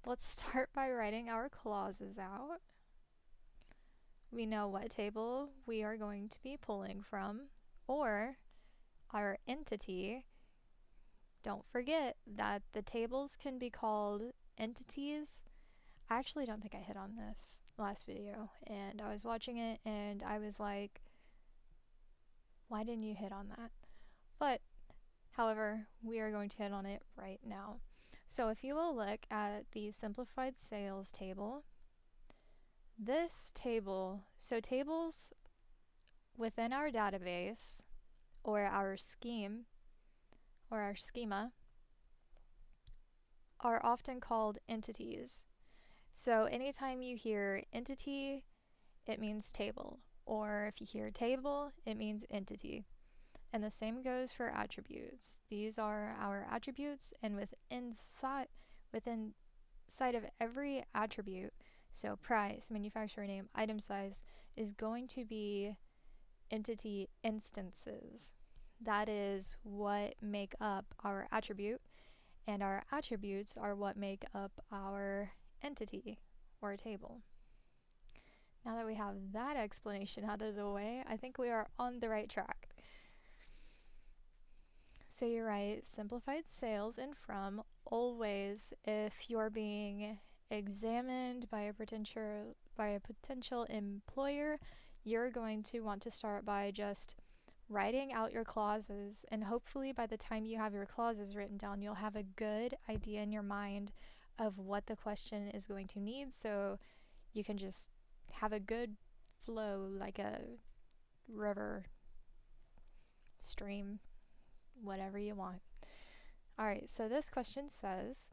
let's start by writing our clauses out. We know what table we are going to be pulling from, or our entity. Don't forget that the tables can be called entities. I actually don't think I hit on this last video, and I was watching it and I was like, why didn't you hit on that? But however, we are going to hit on it right now. So if you will look at the simplified sales table, this table, so tables within our database or our scheme or our schema are often called entities. So anytime you hear entity, it means table, or if you hear table, it means entity. And the same goes for attributes. These are our attributes, and within inside of every attribute, so price, manufacturer name, item size, is going to be entity instances. That is what make up our attribute, and our attributes are what make up our entity or table. Now that we have that explanation out of the way, I think we are on the right track. So you write simplified sales and from always if you're being examined by a potential employer, you're going to want to start by just writing out your clauses, and hopefully by the time you have your clauses written down, you'll have a good idea in your mind of what the question is going to need, so you can just have a good flow like a river, stream, whatever you want. Alright, so this question says,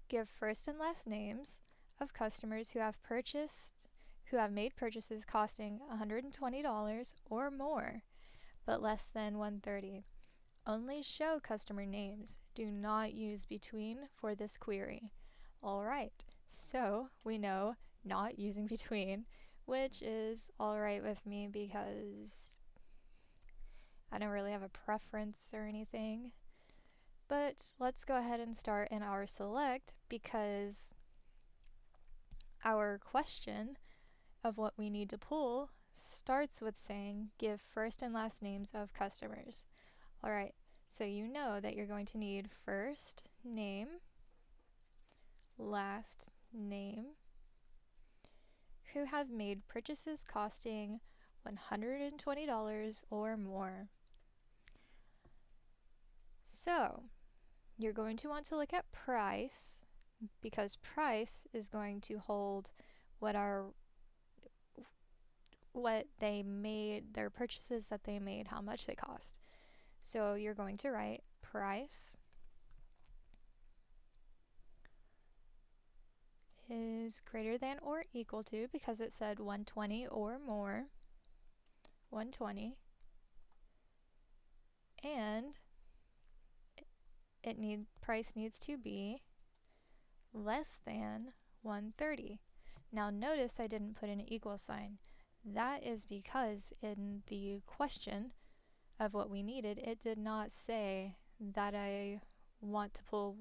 give first and last names of customers who have made purchases costing $120 or more, but less than $130. Only show customer names. Do not use between for this query. Alright, so we know not using between, which is alright with me because I don't really have a preference or anything. But let's go ahead and start in our select, because our question of what we need to pull starts with saying give first and last names of customers. Alright, so you know that you're going to need first name, last name, who have made purchases costing $120 or more. So you're going to want to look at price, because price is going to hold what they made, their purchases that they made, how much they cost. So you're going to write price is greater than or equal to, because it said 120 or more, 120, and price needs to be less than 130. Now notice I didn't put an equal sign. That is because in the question of what we needed, it did not say that I want to pull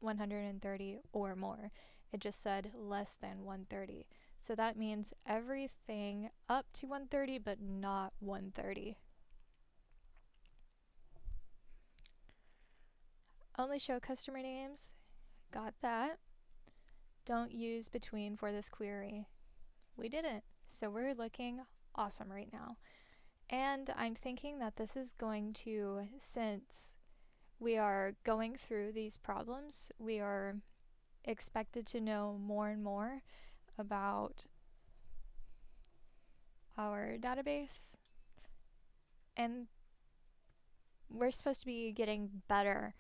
130 or more. It just said less than 130. So that means everything up to 130 but not 130. Only show customer names. Got that. Don't use between for this query. We didn't. So we're looking awesome right now. And I'm thinking that this is going to, since we are going through these problems, we are expected to know more and more about our database, and we're supposed to be getting better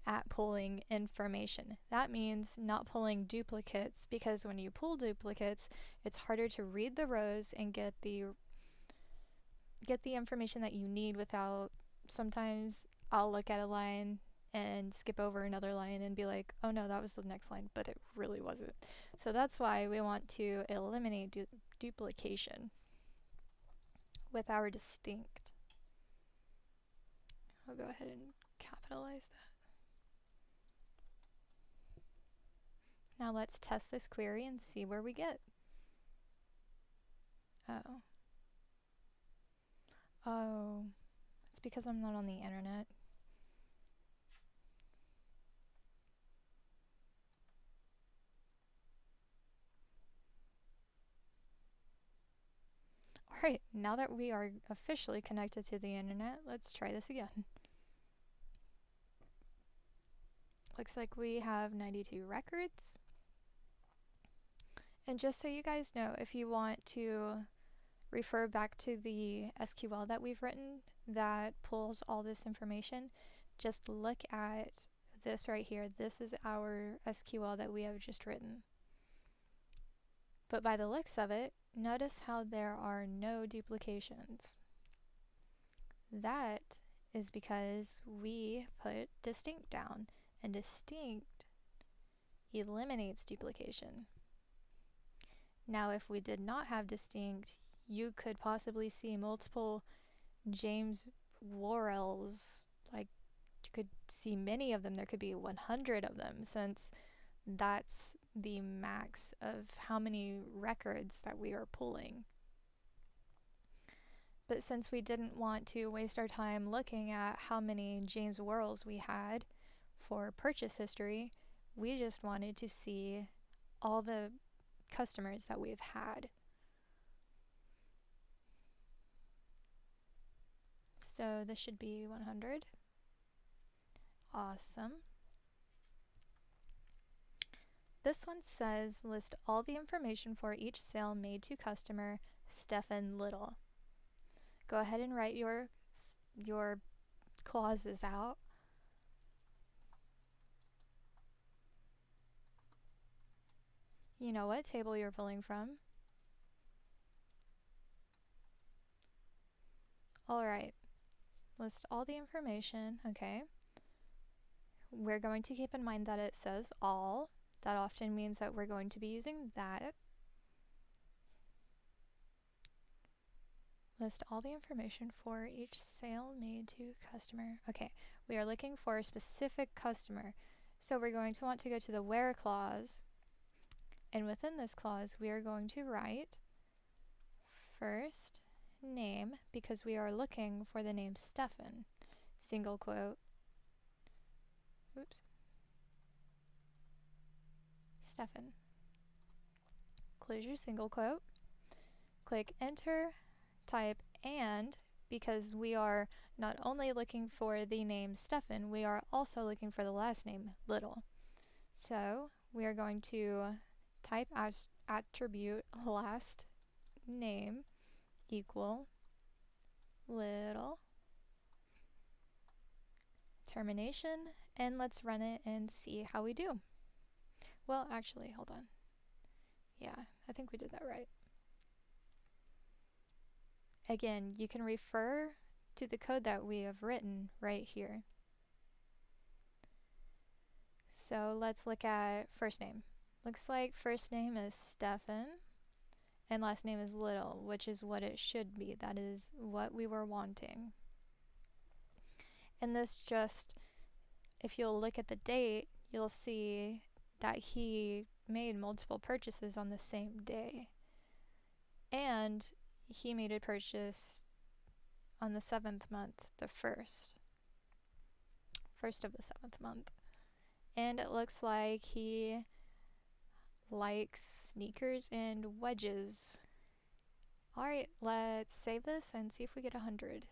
at pulling information. That means not pulling duplicates, because when you pull duplicates, it's harder to read the rows and get the information that you need without, sometimes I'll look at a line and skip over another line and be like, oh no, that was the next line, but it really wasn't. So that's why we want to eliminate duplication with our distinct. I'll go ahead and capitalize Now let's test this query and see where we get. Oh. Oh. It's because I'm not on the internet. Alright, now that we are officially connected to the internet, let's try this again. Looks like we have 92 records. And just so you guys know, if you want to refer back to the SQL that we've written that pulls all this information, just look at this right here. This is our SQL that we have just written. But by the looks of it, notice how there are no duplications. That is because we put distinct down, and distinct eliminates duplication. Now, if we did not have distinct, you could possibly see multiple James Worrells. Like, you could see many of them. There could be 100 of them, since that's the max of how many records that we are pulling. But since we didn't want to waste our time looking at how many James Worrells we had for purchase history, we just wanted to see all the customers that we've had. So this should be 100. Awesome. This one says list all the information for each sale made to customer Stephen Little. Go ahead and write your clauses out. You know what table you're pulling from. Alright, list all the information. Okay. We're going to keep in mind that it says all. That often means that we're going to be using that. List all the information for each sale made to customer. Okay, we are looking for a specific customer. So we're going to want to go to the where clause. And within this clause, we are going to write first name, because we are looking for the name Stefan. Single quote. Oops. Stefan. Close your single quote. Click enter. Type and, because we are not only looking for the name Stefan, we are also looking for the last name Little. So we are going to type attribute last name equal Little, termination, and let's run it and see how we do. Well, actually, hold on. Yeah, I think we did that right. Again, you can refer to the code that we have written right here. So let's look at first name. Looks like first name is Stefan and last name is Little, which is what it should be. That is what we were wanting. And this just, if you'll look at the date, you'll see that he made multiple purchases on the same day. And he made a purchase on the 7th month, the first of the 7th month. And it looks like he likes sneakers and wedges. Alright, let's save this and see if we get 100.